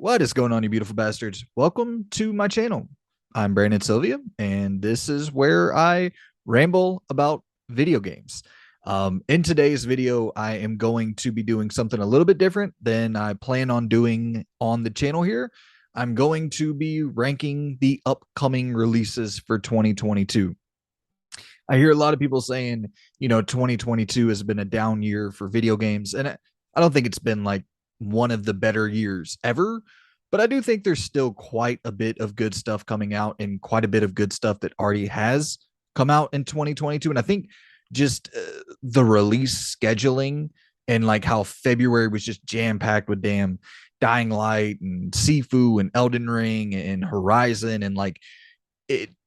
What is going on, you beautiful bastards? Welcome to my channel. I'm Brandon Sylvia, and this is where I ramble about video games. In today's video, I am going to be doing something a little bit different than I plan on doing on the channel here. I'm going to be ranking the upcoming releases for 2022. I hear a lot of people saying, 2022 has been a down year for video games. And I don't think it's been like one of the better years ever, but I do think there's still quite a bit of good stuff coming out and quite a bit of good stuff that already has come out in 2022. And I think just the release scheduling and like how February was just jam packed with damn Dying Light and Sifu and Elden Ring and Horizon and like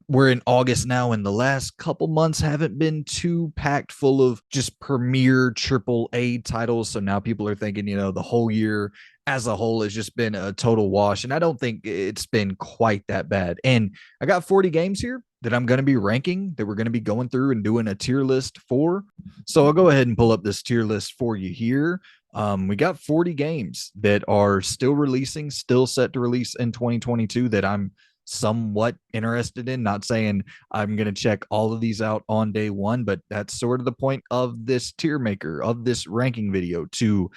we're in August now, and the last couple months haven't been too packed full of just premier triple A titles. So now people are thinking, the whole year as a whole has just been a total wash. And I don't think it's been quite that bad. And I got 40 games here that I'm going to be ranking, that we're going to be going through and doing a tier list for. So I'll go ahead and pull up this tier list for you here. We got 40 games that are still releasing, still set to release in 2022 that I'm somewhat interested in. Not saying I'm going to check all of these out on day one, but that's sort of the point of this tier maker, of this ranking video, to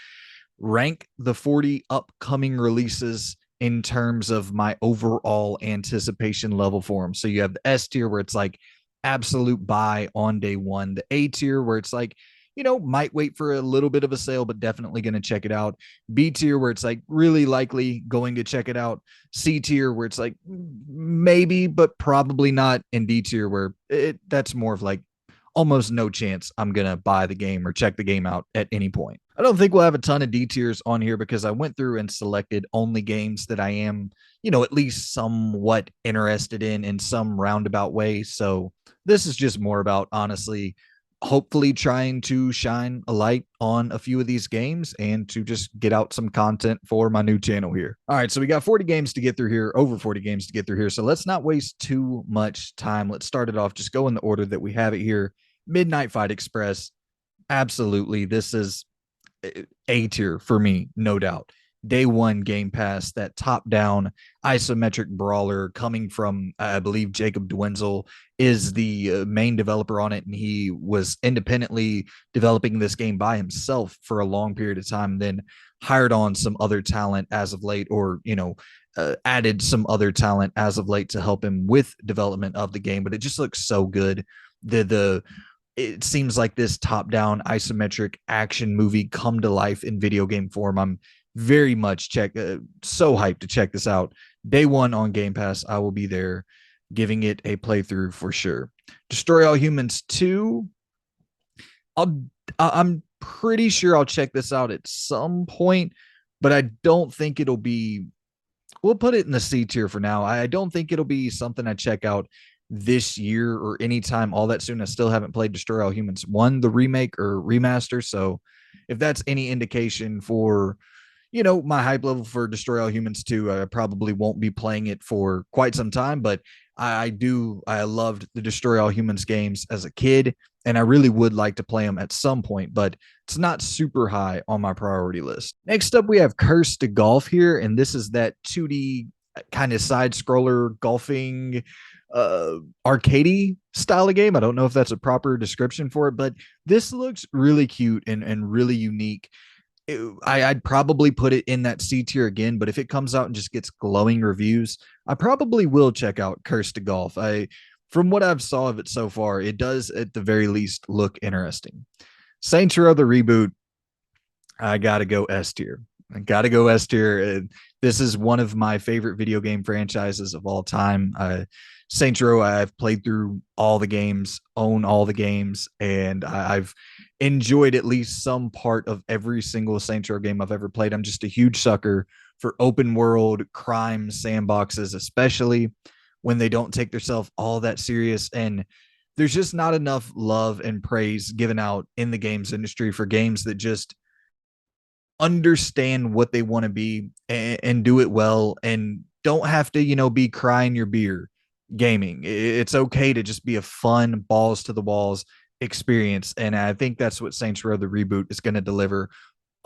rank the 40 upcoming releases in terms of my overall anticipation level for them. So you have the S tier where it's like absolute buy on day one, the A tier where it's like, might wait for a little bit of a sale, but definitely going to check it out. B tier, where it's like really likely going to check it out. C tier, where it's like maybe, but probably not. And D tier, where that's more of like almost no chance I'm going to buy the game or check the game out at any point. I don't think we'll have a ton of D tiers on here because I went through and selected only games that I am, at least somewhat interested in some roundabout way. So this is just more about honestly hopefully trying to shine a light on a few of these games and to just get out some content for my new channel here. All right, so we got 40 games to get through here, over 40 games to get through here. So let's not waste too much time. Let's start it off, just go in the order that we have it here. Midnight Fight Express. Absolutely. This is A tier for me, no doubt. Day one Game Pass, that top down isometric brawler coming from, I believe, Jacob Dwenzel is the main developer on it. And he was independently developing this game by himself for a long period of time, then hired on some other talent as of late, or, added some other talent as of late to help him with development of the game. But it just looks so good. The it seems like this top-down isometric action movie come to life in video game form. I'm very much so hyped to check this out. Day one on Game Pass, I will be there giving it a playthrough for sure. Destroy All Humans 2. I'm pretty sure I'll check this out at some point, but I don't think it'll be, we'll put it in the C tier for now. I don't think it'll be something I check out this year or anytime all that soon. I still haven't played Destroy All Humans 1, the remake or remaster. So if that's any indication for, my hype level for Destroy All Humans 2, I probably won't be playing it for quite some time, but I loved the Destroy All Humans games as a kid, and I really would like to play them at some point, but it's not super high on my priority list. Next up, we have Cursed to Golf here, and this is that 2D kind of side scroller golfing arcadey style of game. I don't know if that's a proper description for it, but this looks really cute and really unique. I'd probably put it in that C tier again, but if it comes out and just gets glowing reviews, I probably will check out Cursed to Golf. From what I've saw of it so far, it does at the very least look interesting. Saints Row the reboot, I gotta go S tier. I gotta go S tier. This is one of my favorite video game franchises of all time. Saints Row, I've played through all the games, own all the games, and I've enjoyed at least some part of every single Saints Row game I've ever played. I'm just a huge sucker for open world crime sandboxes, especially when they don't take themselves all that serious. And there's just not enough love and praise given out in the games industry for games that just understand what they want to be and do it well and don't have to, be crying your beer gaming. It's okay to just be a fun balls to the walls experience. And I think that's what Saints Row the reboot is going to deliver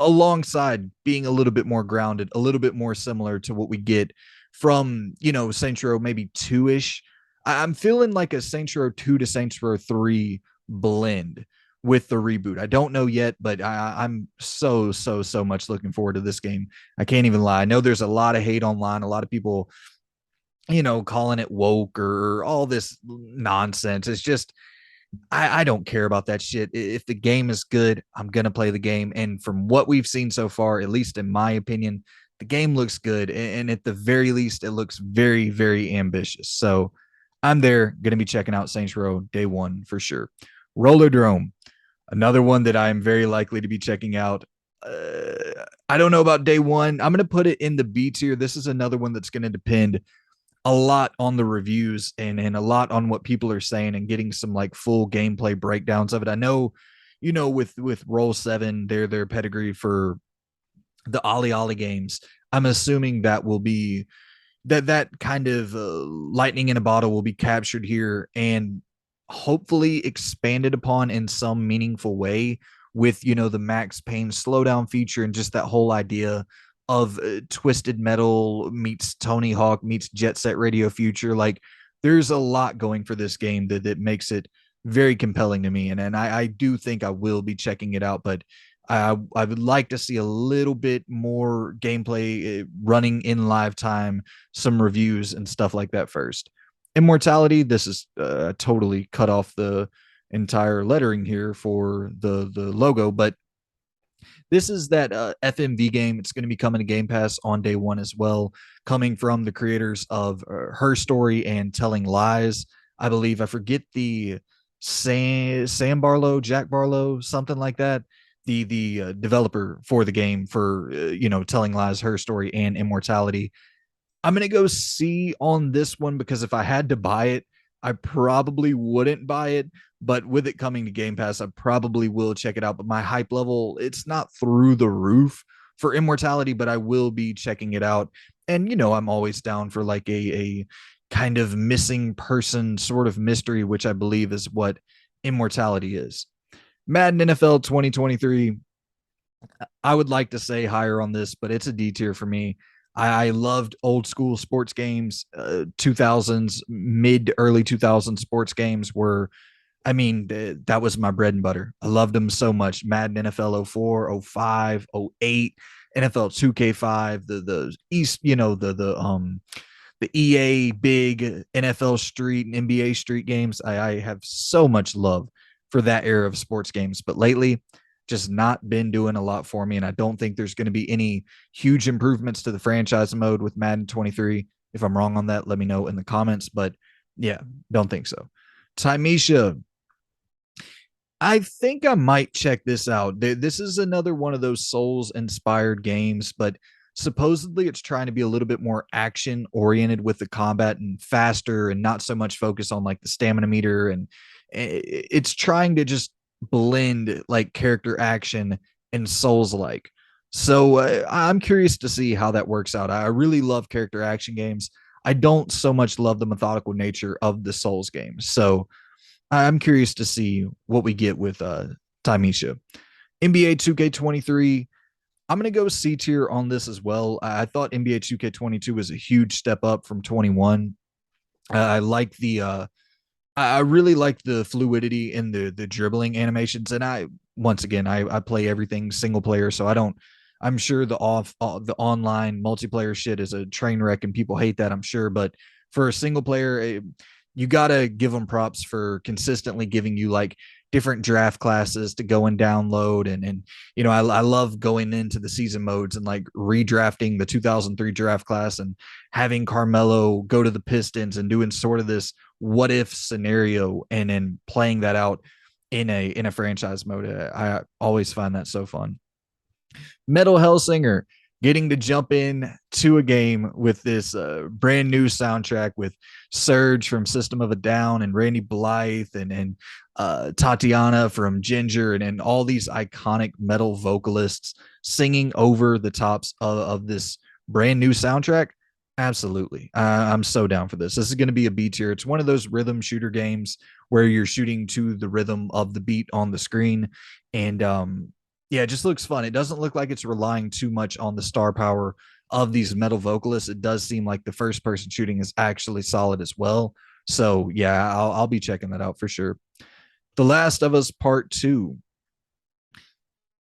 alongside being a little bit more grounded, a little bit more similar to what we get from, Saints Row maybe 2-ish. I'm feeling like a Saints Row 2 to Saints Row 3 blend with the reboot. I don't know yet, but I'm so much looking forward to this game. I can't even lie. I know there's a lot of hate online, a lot of people, calling it woke or all this nonsense. It's just, I don't care about that shit. If the game is good, I'm gonna play the game. And from what we've seen so far, at least in my opinion, the game looks good. And at the very least, it looks very, very ambitious. So I'm there, gonna be checking out Saints Row day one for sure. Rollerdrome, another one that I'm very likely to be checking out. I don't know about day one. I'm gonna put it in the B tier. This is another one that's gonna depend a lot on the reviews and a lot on what people are saying and getting some like full gameplay breakdowns of it. I know, with Roll 7, their pedigree for the Ollie Ollie games. I'm assuming that will be that kind of lightning in a bottle will be captured here and hopefully expanded upon in some meaningful way with, the Max Payne slowdown feature and just that whole idea of Twisted Metal meets Tony Hawk meets Jet Set Radio Future. Like, there's a lot going for this game that makes it very compelling to me, and I do think I will be checking it out, but I would like to see a little bit more gameplay running in live time, some reviews and stuff like that first. Immortality, this is totally cut off the entire lettering here for the logo, but this is that FMV game. It's going to be coming to Game Pass on day one as well, coming from the creators of Her Story and Telling Lies. I believe, I forget the Sam Barlow, Jack Barlow, something like that. The developer for the game for Telling Lies, Her Story, and Immortality. I'm gonna go C on this one because if I had to buy it, I probably wouldn't buy it. But with it coming to Game Pass, I probably will check it out. But my hype level, it's not through the roof for Immortality, but I will be checking it out. And I'm always down for like a kind of missing person sort of mystery, which I believe is what Immortality is. Madden NFL 2023. I would like to say higher on this, but it's a D tier for me. I loved old school sports games, 2000s, mid early 2000s sports games were, I mean, that was my bread and butter. I loved them so much. Madden NFL 04, 05, 08, NFL 2K5, the East, the EA big NFL Street and NBA Street games. I have so much love for that era of sports games, but lately just not been doing a lot for me. And I don't think there's going to be any huge improvements to the franchise mode with Madden 23. If I'm wrong on that, let me know in the comments. But yeah, don't think so. Timesha, I think I might check this out. This is another one of those Souls inspired games, but supposedly it's trying to be a little bit more action oriented with the combat and faster and not so much focus on like the stamina meter. And it's trying to just blend like character action and Souls like. So I'm curious to see how that works out. I really love character action games. I don't so much love the methodical nature of the Souls games. So I'm curious to see what we get with Timesha. NBA 2K23. I'm going to go C tier on this as well. I thought NBA 2K22 was a huge step up from 21. I like I really like the fluidity in the dribbling animations. And once again, I play everything single player. So I'm sure the online multiplayer shit is a train wreck and people hate that, I'm sure. But for a single player, you got to give them props for consistently giving you like different draft classes to go and download. And I love going into the season modes and like redrafting the 2003 draft class and having Carmelo go to the Pistons and doing sort of this what if scenario and then playing that out in a franchise mode. I always find that so fun. Metal Hellsinger, getting to jump in to a game with this brand new soundtrack with Surge from System of a Down and Randy Blythe and Tatiana from Ginger and all these iconic metal vocalists singing over the tops of this brand new soundtrack. Absolutely. I'm so down for this. This is going to be a B tier. It's one of those rhythm shooter games where you're shooting to the rhythm of the beat on the screen. And Yeah, it just looks fun. It doesn't look like it's relying too much on the star power of these metal vocalists. It does seem like the first person shooting is actually solid as well. So yeah, I'll be checking that out for sure. The Last of Us Part Two.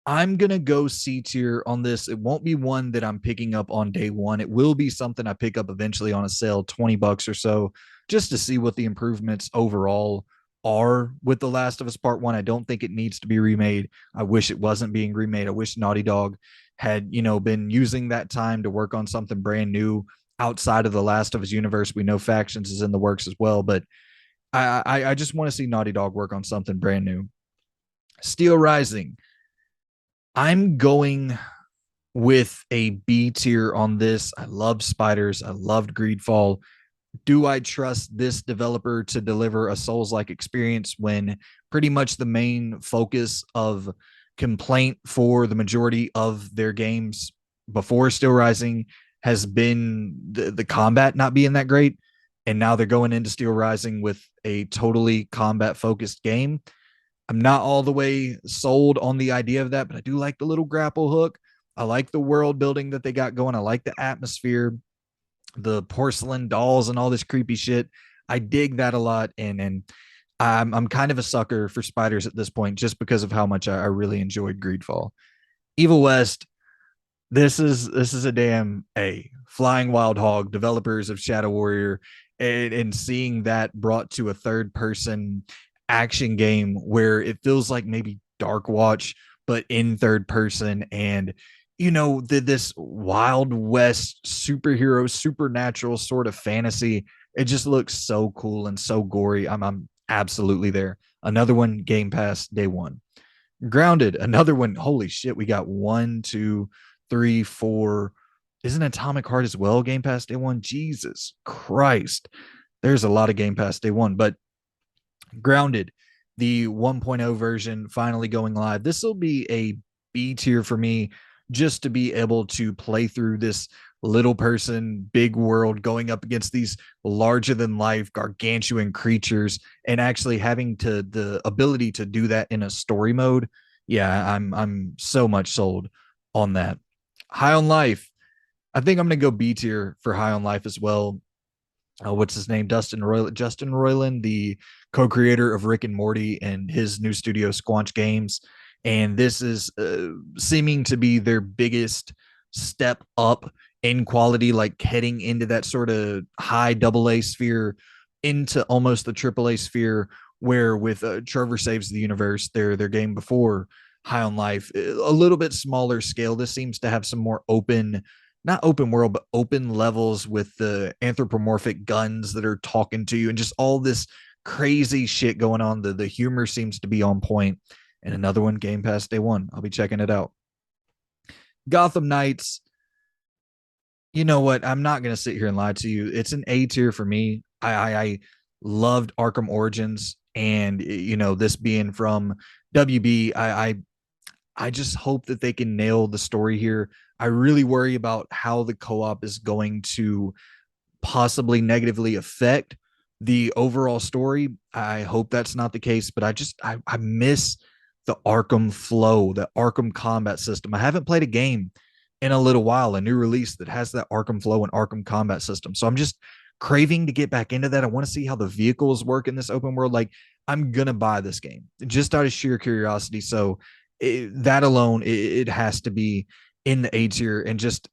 I'm gonna go C tier on this. It won't be one that I'm picking up on day one. It will be something I pick up eventually on a sale, $20 or so, just to see what the improvements overall are with The Last of Us Part One. I don't think it needs to be remade. I wish it wasn't being remade. I wish Naughty Dog had, been using that time to work on something brand new outside of the Last of Us universe. We know Factions is in the works as well, but I just want to see Naughty Dog work on something brand new. Steel Rising. I'm going with a B tier on this. I love Spiders. I loved Greedfall. Do I trust this developer to deliver a Souls like experience when pretty much the main focus of complaint for the majority of their games before Still Rising has been the combat not being that great? And now they're going into Steel Rising with a totally combat focused game. I'm not all the way sold on the idea of that, but I do like the little grapple hook. I like the world building that they got going. I like the atmosphere, the porcelain dolls, and all this creepy shit. I dig that a lot, and I'm kind of a sucker for spiders at this point, just because of how much I really enjoyed Greedfall. Evil West. This is a damn A. Flying Wild Hog, developers of Shadow Warrior, and seeing that brought to a third person action game where it feels like maybe Dark Watch, but in third person. And this Wild West superhero, supernatural sort of fantasy. It just looks so cool and so gory. I'm absolutely there. Another one, Game Pass day one. Grounded, another one. Holy shit, we got one, two, three, four. Isn't Atomic Heart as well Game Pass day one? Jesus Christ. There's a lot of Game Pass day one, but Grounded, the 1.0 version finally going live. This will be a B tier for me, just to be able to play through this little person, big world, going up against these larger than life, gargantuan creatures, and actually having to the ability to do that in a story mode. Yeah, I'm so much sold on that. High on Life. I think I'm gonna go B tier for High on Life as well. What's his name? Justin Roiland, the co-creator of Rick and Morty and his new studio Squanch Games. And this is seeming to be their biggest step up in quality, like heading into that sort of high double A sphere into almost the triple A sphere, where with Trevor Saves the Universe, their game before High on Life, a little bit smaller scale. This seems to have some more open, not open world, but open levels with the anthropomorphic guns that are talking to you and just all this crazy shit going on. The humor seems to be on point. And another one, Game Pass day one. I'll be checking it out. Gotham Knights. You know what? I'm not gonna sit here and lie to you. It's an A tier for me. I loved Arkham Origins, and this being from WB, I just hope that they can nail the story here. I really worry about how the co-op is going to possibly negatively affect the overall story. I hope that's not the case, but I miss the Arkham flow, the Arkham combat system. I haven't played a game in a little while, a new release that has that Arkham flow and Arkham combat system. So I'm just craving to get back into that. I want to see how the vehicles work in this open world. Like, I'm gonna buy this game just out of sheer curiosity. So that alone, it has to be in the A tier. And just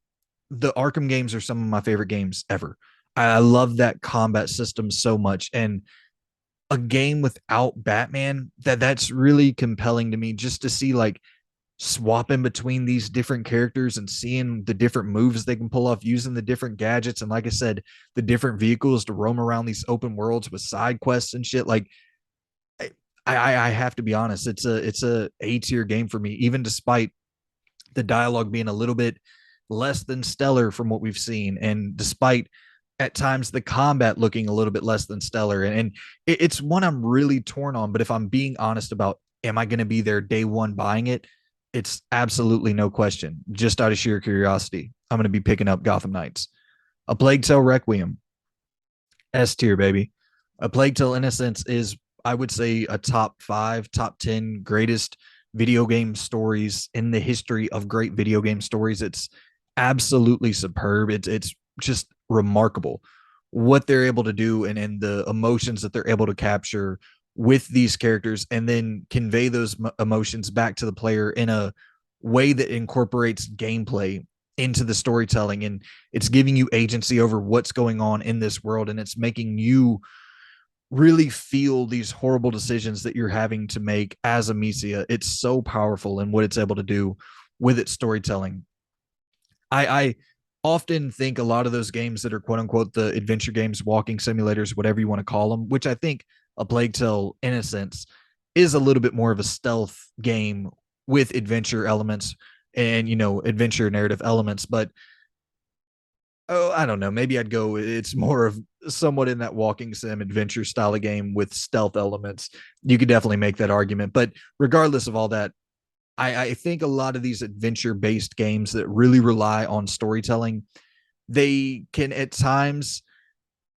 the Arkham games are some of my favorite games ever. I love that combat system so much. And a game without Batman, that's really compelling to me, just to see like swapping between these different characters and seeing the different moves they can pull off using the different gadgets. And like I said, the different vehicles to roam around these open worlds with side quests and shit. Like, I have to be honest, it's a A tier game for me, even despite the dialogue being a little bit less than stellar from what we've seen, and despite at times the combat looking a little bit less than stellar. And it's one I'm really torn on. But if I'm being honest about, am I going to be there day one buying it? It's absolutely no question. Just out of sheer curiosity, I'm going to be picking up Gotham Knights. A Plague Tale Requiem, S tier, baby. A Plague Tale Innocence is, I would say, a top 5, top 10 greatest video game stories in the history of great video game stories. It's absolutely superb. It's just remarkable what they're able to do, and the emotions that they're able to capture with these characters, and then convey those emotions back to the player in a way that incorporates gameplay into the storytelling, and it's giving you agency over what's going on in this world, and it's making you really feel these horrible decisions that you're having to make as Amicia. It's so powerful in what it's able to do with its storytelling. I often think a lot of those games that are quote unquote the adventure games, walking simulators, whatever you want to call them, which I think A Plague Tale, in a sense, is a little bit more of a stealth game with adventure elements and adventure narrative elements. But I don't know, maybe I'd go, it's more of somewhat in that walking sim adventure style of game with stealth elements. You could definitely make that argument. But regardless of all that, I think a lot of these adventure based games that really rely on storytelling, they can at times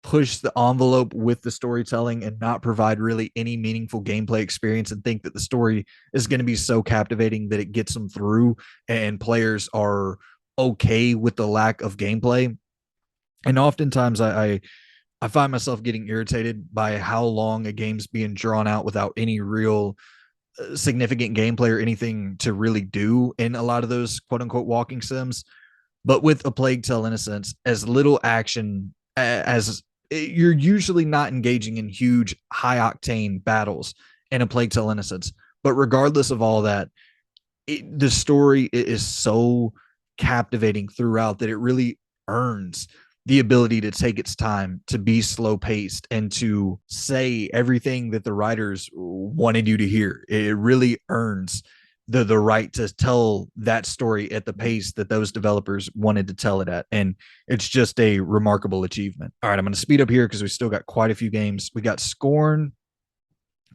push the envelope with the storytelling and not provide really any meaningful gameplay experience, and think that the story is going to be so captivating that it gets them through and players are okay with the lack of gameplay. And oftentimes I find myself getting irritated by how long a game's being drawn out without any real significant gameplay or anything to really do in a lot of those quote unquote walking sims. But with A Plague Tale, in a sense, as little action as you're usually not engaging in huge high octane battles in A Plague Tale Innocence. But regardless of all that, the story is so captivating throughout that it really earns the ability to take its time, to be slow paced, and to say everything that the writers wanted you to hear. It really earns the right to tell that story at the pace that those developers wanted to tell it at. And it's just a remarkable achievement. All right, I'm going to speed up here because we still got quite a few games. We got Scorn.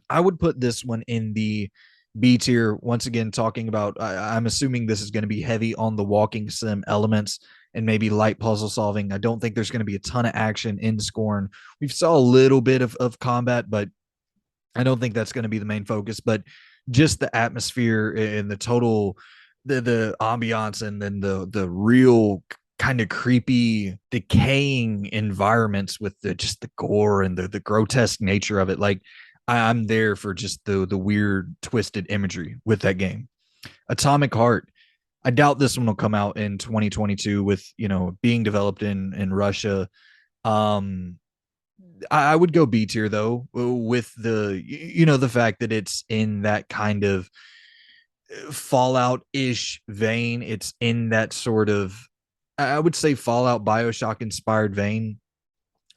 I would put this one in the B tier. Once again, talking about, I'm assuming this is going to be heavy on the walking sim elements and maybe light puzzle solving. I don't think there's going to be a ton of action in Scorn. We saw a little bit of combat, but I don't think that's going to be the main focus. But just the atmosphere and the total, the ambiance, and then the real kind of creepy, decaying environments with just the gore and the grotesque nature of it. Like, I'm there for just the weird twisted imagery with that game. Atomic Heart. I doubt this one will come out in 2022 with, being developed in Russia. Um I would go B tier though, with the fact that it's in that kind of Fallout ish vein. It's in that sort of, I would say, Fallout Bioshock inspired vein,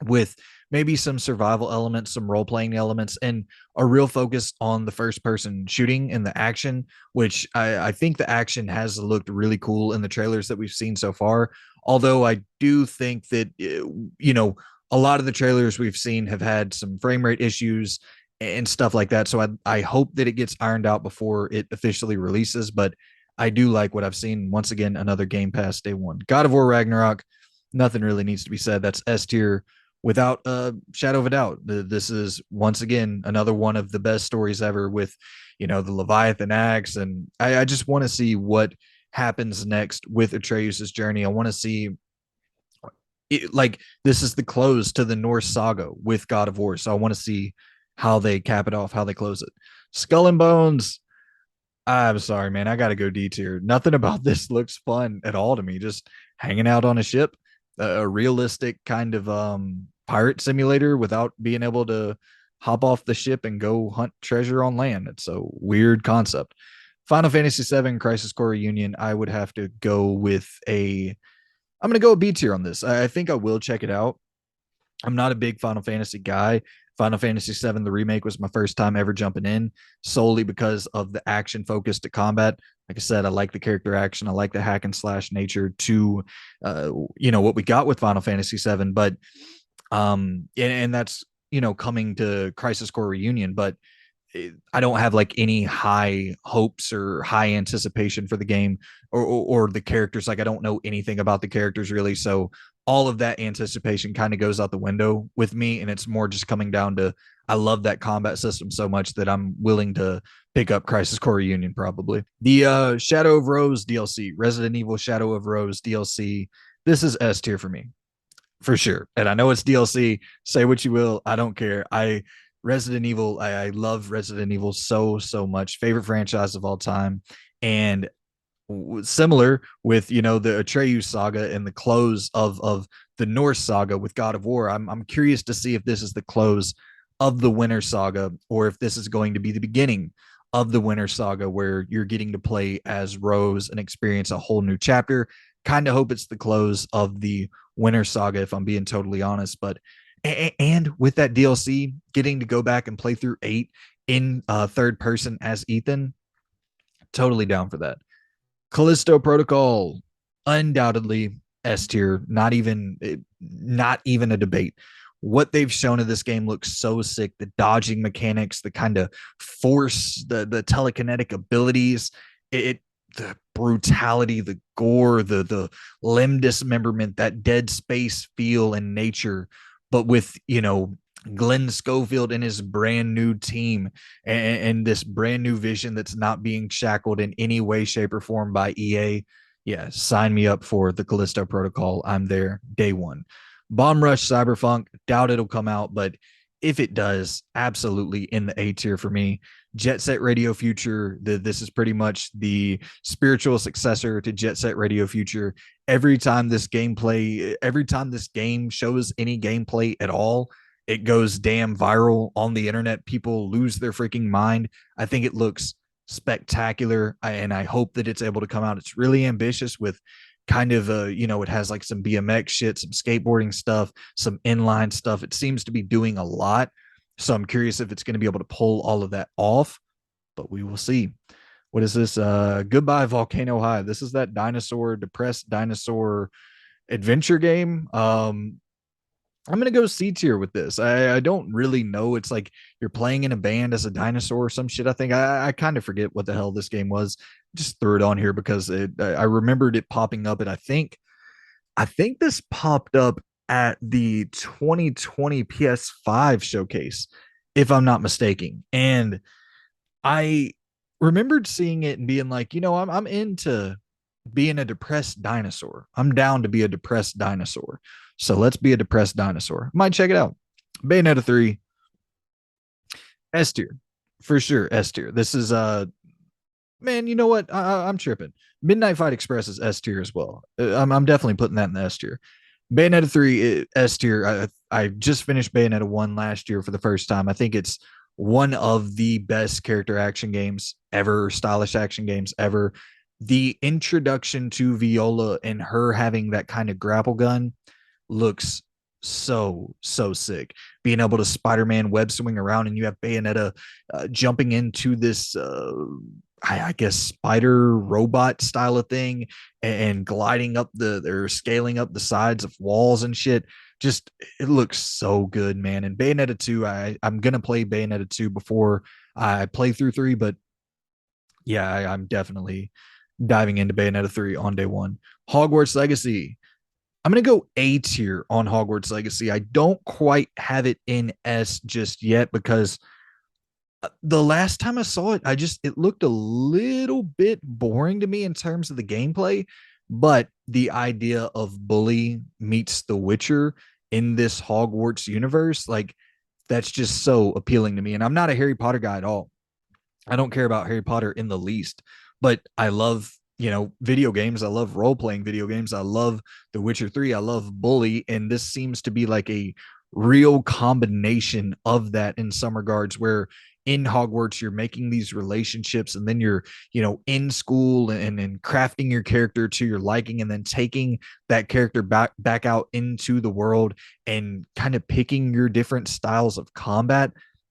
with maybe some survival elements, some role playing elements, and a real focus on the first person shooting and the action, which I think the action has looked really cool in the trailers that we've seen so far. Although I do think that, a lot of the trailers we've seen have had some frame rate issues and stuff like that. So I hope that it gets ironed out before it officially releases. But I do like what I've seen. Once again, another Game Pass day one. God of War Ragnarok, nothing really needs to be said. That's S tier without a shadow of a doubt. This is once again another one of the best stories ever, with the Leviathan axe, and I just want to see what happens next with Atreus's journey. I want to see it, like, this is the close to the Norse saga with God of War, so I want to see how they cap it off, how they close it. Skull and Bones. I'm sorry, man. I got to go D tier. Nothing about this looks fun at all to me. Just hanging out on a ship, a realistic kind of pirate simulator without being able to hop off the ship and go hunt treasure on land. It's a weird concept. Final Fantasy VII Crisis Core Reunion. I would have to go with I'm going to go a B tier on this. I think I will check it out. I'm not a big Final Fantasy guy. Final Fantasy VII, the remake, was my first time ever jumping in, solely because of the action focused combat. Like I said, I like the character action. I like the hack and slash nature to, what we got with Final Fantasy VII. But, and that's, coming to Crisis Core Reunion. But I don't have like any high hopes or high anticipation for the game, or the characters. Like, I don't know anything about the characters really. So all of that anticipation kind of goes out the window with me. And it's more just coming down to, I love that combat system so much that I'm willing to pick up Crisis Core Reunion probably. The Shadow of Rose DLC, Resident Evil Shadow of Rose DLC. This is S tier for me, for sure. And I know it's DLC. Say what you will, I don't care. Resident Evil, I love Resident Evil so much. Favorite franchise of all time, and similar with the Atreus saga and the close of the Norse saga with God of War. I'm curious to see if this is the close of the Winter Saga or if this is going to be the beginning of the Winter Saga where you're getting to play as Rose and experience a whole new chapter. Kind of hope it's the close of the Winter Saga if I'm being totally honest, but and with that DLC getting to go back and play through 8 in third person as Ethan, totally down for that. Callisto Protocol, undoubtedly S tier. Not even a debate. What they've shown of this game looks so sick. The dodging mechanics, the kind of force, the telekinetic abilities, it the brutality, the gore, the limb dismemberment, that dead space feel in nature, but with Glenn Schofield and his brand new team and this brand new vision that's not being shackled in any way, shape, or form by EA. Yeah, sign me up for the Callisto Protocol. I'm there day one. Bomb Rush Cyberpunk, doubt it'll come out, but if it does, absolutely in the A tier for me. Jet Set Radio Future, this is pretty much the spiritual successor to Jet Set Radio Future. Every time this game shows any gameplay at all, it goes damn viral on the internet. People lose their freaking mind. I think it looks spectacular, and I hope that it's able to come out. It's really ambitious with kind of it has like some BMX shit, some skateboarding stuff, some inline stuff. It seems to be doing a lot. So I'm curious if it's going to be able to pull all of that off, but we will see. What is this? Goodbye Volcano High. This is that depressed dinosaur adventure game. I'm gonna go C tier with this. I don't really know. It's like you're playing in a band as a dinosaur or some shit. I think I kind of forget what the hell this game was. Just threw it on here because I remembered it popping up, and I think this popped up at the 2020 PS5 showcase, if I'm not mistaken. And I remembered seeing it and being like, I'm into being a depressed dinosaur. I'm down to be a depressed dinosaur. So let's be a depressed dinosaur. Might check it out. Bayonetta 3, S tier. For sure, S tier. This is man, you know what? I'm tripping. Midnight Fight Express is S tier as well. I'm definitely putting that in the S tier. Bayonetta 3 S tier. I just finished Bayonetta 1 last year for the first time. I think it's one of the best character action games ever, stylish action games ever. The introduction to Viola and her having that kind of grapple gun looks so sick. Being able to Spider-Man web swing around, and you have Bayonetta jumping into this I guess spider robot style of thing, and gliding up they're scaling up the sides of walls and shit. Just it looks so good, man. And Bayonetta 2, I'm gonna play Bayonetta 2 before I play through 3, but yeah, I'm definitely diving into Bayonetta 3 on day one. Hogwarts Legacy. I'm going to go A tier on Hogwarts Legacy. I don't quite have it in S just yet because the last time I saw it, it looked a little bit boring to me in terms of the gameplay, but the idea of Bully meets The Witcher in this Hogwarts universe, like that's just so appealing to me. And I'm not a Harry Potter guy at all. I don't care about Harry Potter in the least, but I love, video games. I love role playing video games. I love The Witcher 3. I love Bully. And this seems to be like a real combination of that in some regards, where in Hogwarts, you're making these relationships, and then you're, in school and crafting your character to your liking, and then taking that character back out into the world and kind of picking your different styles of combat,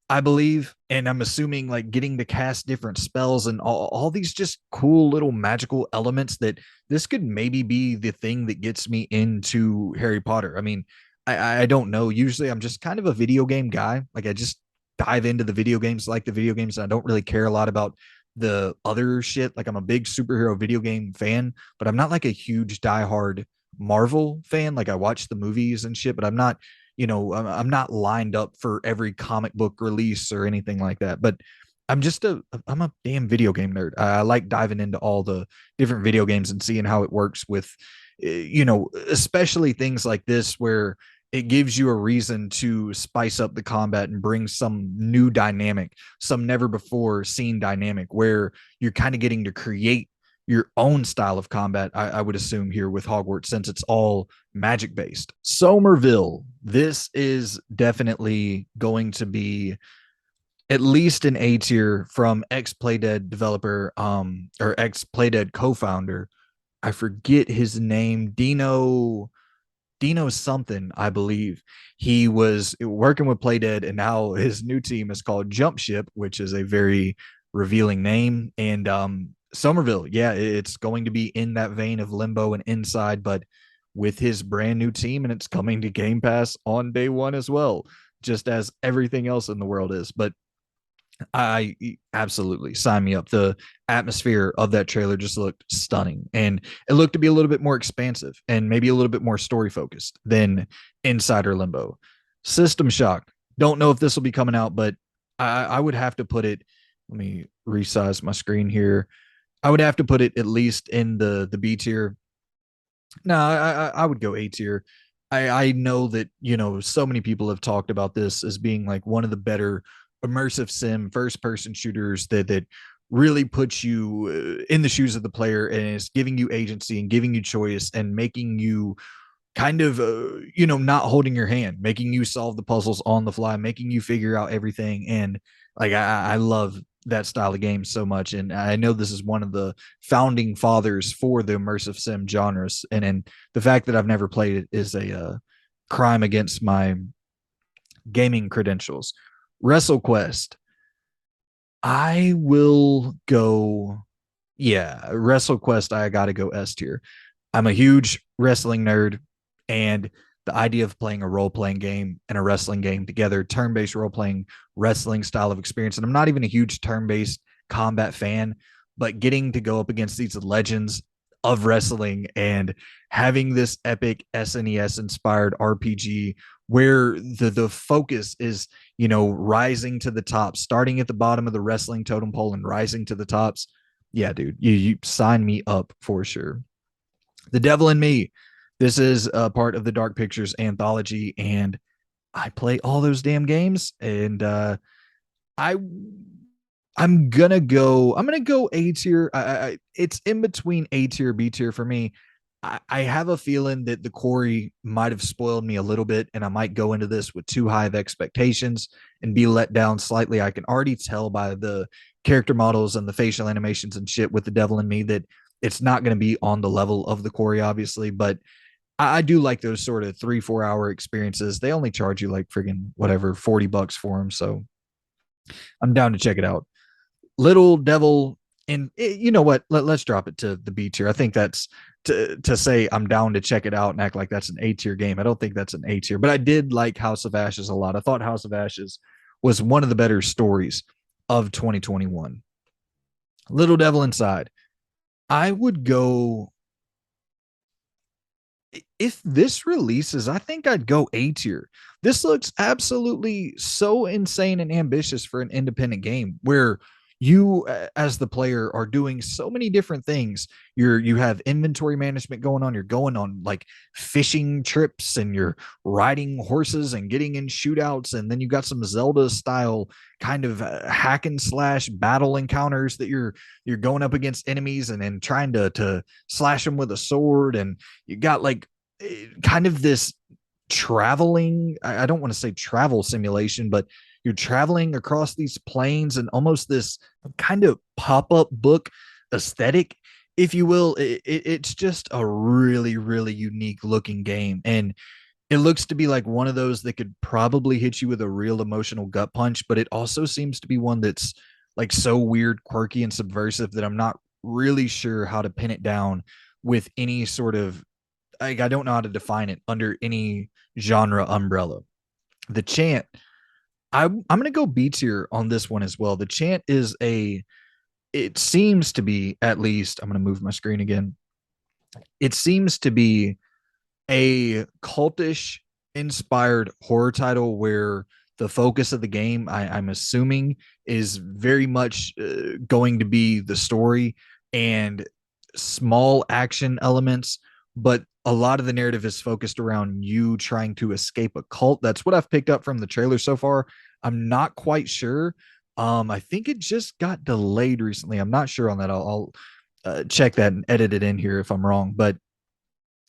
I believe. And I'm assuming like getting to cast different spells and all these just cool little magical elements, that this could maybe be the thing that gets me into Harry Potter. I mean, I don't know. Usually I'm just kind of a video game guy. Like I just dive into the video games, like the video games. And I don't really care a lot about the other shit. Like I'm a big superhero video game fan, but I'm not like a huge diehard Marvel fan. Like I watch the movies and shit, but I'm not I'm not lined up for every comic book release or anything like that. But I'm a damn video game nerd. I like diving into all the different video games and seeing how it works with, especially things like this where it gives you a reason to spice up the combat and bring some new dynamic, some never before seen dynamic where you're kind of getting to create your own style of combat. I would assume here with Hogwarts, since it's all magic based. Somerville, this is definitely going to be at least an A tier from ex Playdead developer, or ex Playdead co-founder. I forget his name, Dino something, I believe. He was working with Playdead, and now his new team is called Jump Ship, which is a very revealing name. And Somerville, yeah, it's going to be in that vein of Limbo and Inside, but with his brand new team, and it's coming to Game Pass on day one as well, just as everything else in the world is. But I absolutely sign me up. The atmosphere of that trailer just looked stunning, and it looked to be a little bit more expansive and maybe a little bit more story focused than Insider Limbo. System Shock. Don't know if this will be coming out, but I would have to put it. Let me resize my screen here. I would have to put it at least in the B tier. No, I would go A tier. I know that so many people have talked about this as being like one of the better immersive sim first person shooters that really puts you in the shoes of the player and is giving you agency and giving you choice and making you kind of not holding your hand, making you solve the puzzles on the fly, making you figure out everything. And like I love that style of game so much, and I know this is one of the founding fathers for the immersive sim genres, and the fact that I've never played it is a crime against my gaming credentials. WrestleQuest, I will go, yeah, WrestleQuest, I gotta go S tier. I'm a huge wrestling nerd, and the idea of playing a role playing game and a wrestling game together, turn based role playing wrestling style of experience. And I'm not even a huge turn based combat fan, but getting to go up against these legends of wrestling and having this epic SNES inspired RPG where the focus is, rising to the top, starting at the bottom of the wrestling totem pole and rising to the tops. Yeah, dude, you sign me up for sure. The Devil in Me. This is a part of the Dark Pictures anthology, and I play all those damn games. And I I'm gonna go A tier. It's in between A tier, B tier for me. I have a feeling that the Corey might have spoiled me a little bit, and I might go into this with too high of expectations and be let down slightly. I can already tell by the character models and the facial animations and shit with the Devil in Me that it's not going to be on the level of the Corey, obviously. But I do like those sort of 3-4 hour experiences. They only charge you like friggin' whatever, $40 for them. So I'm down to check it out. Little Devil, and you know what? Let's drop it to the B tier. I think that's to say I'm down to check it out and act like that's an A tier game. I don't think that's an A tier, but I did like House of Ashes a lot. I thought House of Ashes was one of the better stories of 2021. Little Devil Inside. I would go, if this releases, I think I'd go A tier. This looks absolutely so insane and ambitious for an independent game where you as the player are doing so many different things. You have inventory management going on, you're going on like fishing trips, and you're riding horses and getting in shootouts, and then you got some Zelda style kind of hack and slash battle encounters that you're going up against enemies and then trying to slash them with a sword. And you got like kind of this traveling, I don't want to say travel simulation, but you're traveling across these plains and almost this kind of pop-up book aesthetic, if you will. It's just a really, really unique looking game, and it looks to be like one of those that could probably hit you with a real emotional gut punch, but it also seems to be one that's like so weird, quirky, and subversive that I'm not really sure how to pin it down with any sort of, like, I don't know how to define it under any genre umbrella. The Chant, I'm going to go B tier on this one as well. The Chant is it seems to be, at least, I'm going to move my screen again. It seems to be a cultish inspired horror title where the focus of the game, I'm assuming, is very much going to be the story and small action elements, but a lot of the narrative is focused around you trying to escape a cult. That's what I've picked up from the trailer so far. I'm not quite sure. I think it just got delayed recently. I'm not sure on that. I'll check that and edit it in here if I'm wrong. But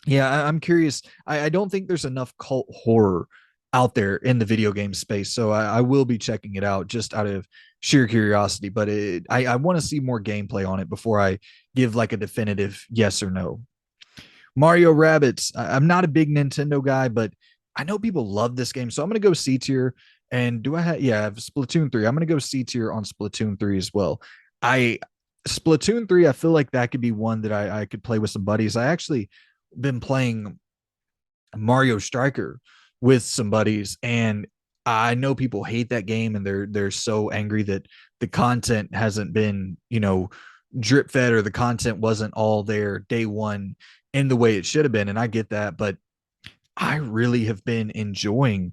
yeah, I'm curious. I don't think there's enough cult horror out there in the video game space, so I will be checking it out just out of sheer curiosity. But I want to see more gameplay on it before I give like a definitive yes or no. Mario Rabbits. I'm not a big Nintendo guy, but I know people love this game, so I'm gonna go C tier. And do I have? Yeah, I have Splatoon 3. I'm gonna go C tier on Splatoon 3 as well. I Splatoon 3. I feel like that could be one that I could play with some buddies. I actually been playing Mario Striker with some buddies, and I know people hate that game, and they're so angry that the content hasn't been, drip fed, or the content wasn't all there day one in the way it should have been. And I get that, but I really have been enjoying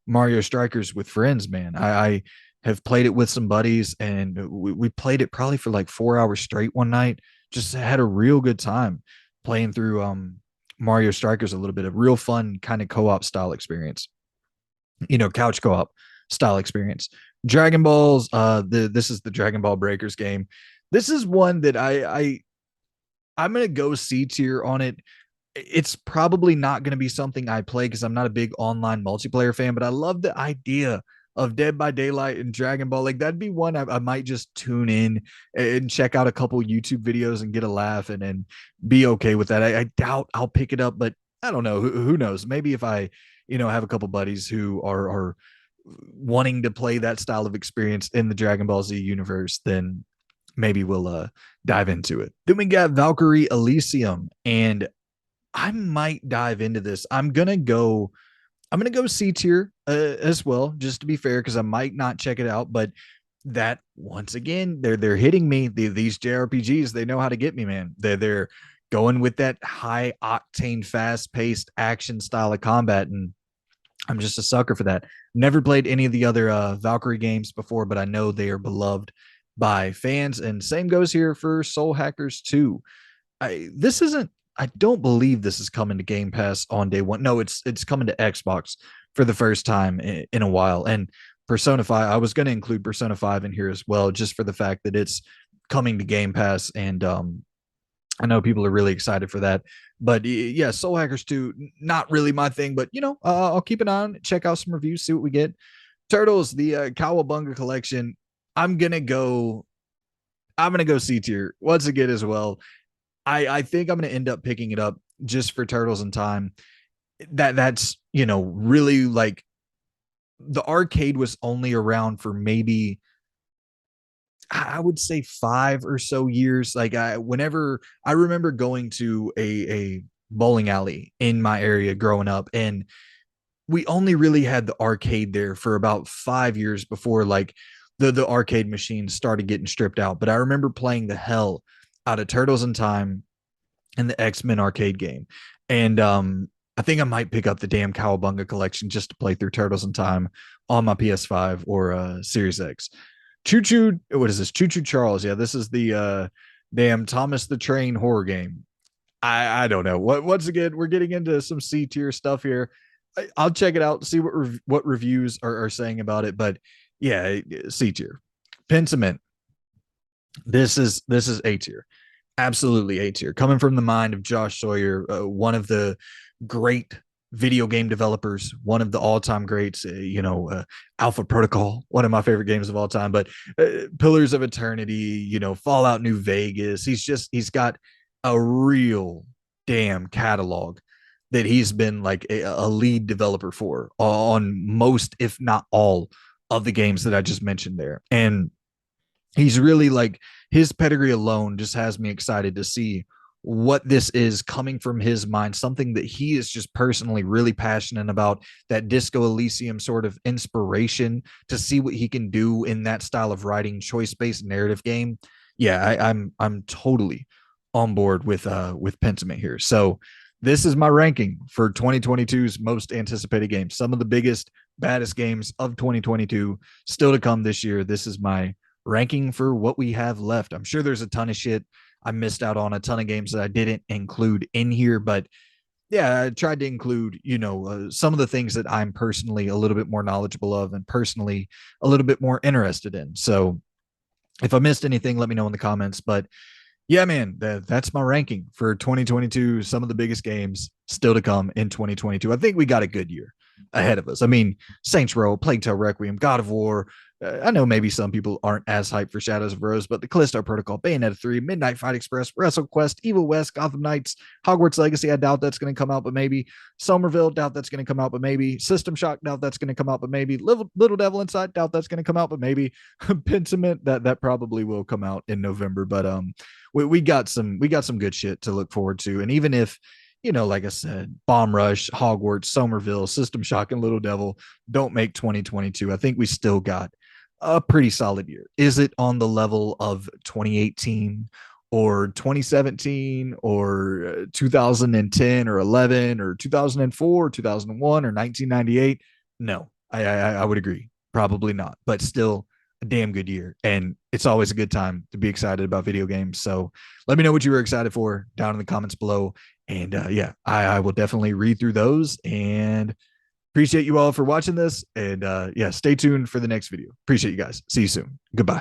Mario Strikers with friends, man. I have played it with some buddies, and we played it probably for like 4 hours straight one night. Just had a real good time playing through Mario Strikers a little bit of real fun kind of co-op style experience. Couch co-op style experience. Dragon Balls, this is the Dragon Ball Breakers game. This is one that I'm gonna go C tier on it. It's probably not going to be something I play because I'm not a big online multiplayer fan, but I love the idea of Dead by Daylight and Dragon Ball. Like that'd be one I might just tune in and check out a couple YouTube videos and get a laugh and be okay with that. I doubt I'll pick it up, but I don't know. Who knows? Maybe if I, have a couple buddies who are wanting to play that style of experience in the Dragon Ball Z universe, then maybe we'll dive into it. Then we got Valkyrie Elysium, and I might dive into this. I'm gonna go C tier as well, just to be fair, because I might not check it out. But that once again, they're hitting me. These JRPGs, they know how to get me, man. They're going with that high octane, fast paced action style of combat, and I'm just a sucker for that. Never played any of the other Valkyrie games before, but I know they are beloved by fans. And same goes here for Soul Hackers 2. This isn't I don't believe this is coming to Game Pass on day one. No, it's coming to Xbox for the first time in a while. And Persona 5, I was going to include Persona 5 in here as well, just for the fact that it's coming to Game Pass. And I know people are really excited for that. But yeah, Soul Hackers 2, not really my thing, but I'll keep an eye on it, check out some reviews, see what we get. Turtles, the Cowabunga collection. I'm gonna go. I'm gonna go C tier once again as well. I think I'm going to end up picking it up just for Turtles in Time. That's really like the arcade was only around for maybe I would say 5 or so years. Like whenever I remember going to a bowling alley in my area growing up, and we only really had the arcade there for about 5 years before like the arcade machines started getting stripped out. But I remember playing the hell out of Turtles in Time and the X-Men arcade game. And I think I might pick up the damn Cowabunga collection just to play through Turtles in Time on my PS5 or Series X. Choo Choo, what is this? Choo Choo Charles. Yeah, this is the damn Thomas the Train horror game. I don't know. Once again, we're getting into some C tier stuff here. I'll check it out, see what reviews are saying about it. But yeah, C tier. Pentiment. This is A tier. Absolutely A tier. Coming from the mind of Josh Sawyer, one of the great video game developers, one of the all-time greats, Alpha Protocol, one of my favorite games of all time, but Pillars of Eternity, Fallout New Vegas. He's got a real damn catalog that he's been like a lead developer for on most, if not all, of the games that I just mentioned there. And he's really like his pedigree alone just has me excited to see what this is coming from his mind, something that he is just personally really passionate about, that Disco Elysium sort of inspiration to see what he can do in that style of writing, choice-based narrative game. Yeah, I'm totally on board with Pentiment here. So this is my ranking for 2022's most anticipated games. Some of the biggest, baddest games of 2022 still to come this year. This is my ranking for what we have left. I'm sure there's a ton of shit I missed out on, a ton of games that I didn't include in here, but yeah, I tried to include, some of the things that I'm personally a little bit more knowledgeable of and personally a little bit more interested in. So if I missed anything, let me know in the comments. But yeah, man, that's my ranking for 2022. Some of the biggest games still to come in 2022. I think we got a good year ahead of us. I mean, Saints Row, Plague Tale Requiem, God of War. I know maybe some people aren't as hyped for Shadows of Rose, but the Callisto Protocol, Bayonetta 3, Midnight Fight Express, WrestleQuest, Evil West, Gotham Knights, Hogwarts Legacy. I doubt that's going to come out, but maybe. Somerville, doubt that's going to come out, but maybe. System Shock, doubt that's going to come out, but maybe. Little Devil Inside, doubt that's going to come out, but maybe. Pentiment, that probably will come out in November, but we got some good shit to look forward to. And even if, like I said, Bomb Rush, Hogwarts, Somerville, System Shock, and Little Devil don't make 2022, I think we still got a pretty solid year. Is it on the level of 2018 or 2017 or 2010 or 11 or 2004 or 2001 or 1998? No, I would agree. Probably not, but still a damn good year. And it's always a good time to be excited about video games. So let me know what you were excited for down in the comments below. And yeah, I will definitely read through those and appreciate you all for watching this. And yeah, stay tuned for the next video. Appreciate you guys. See you soon. Goodbye.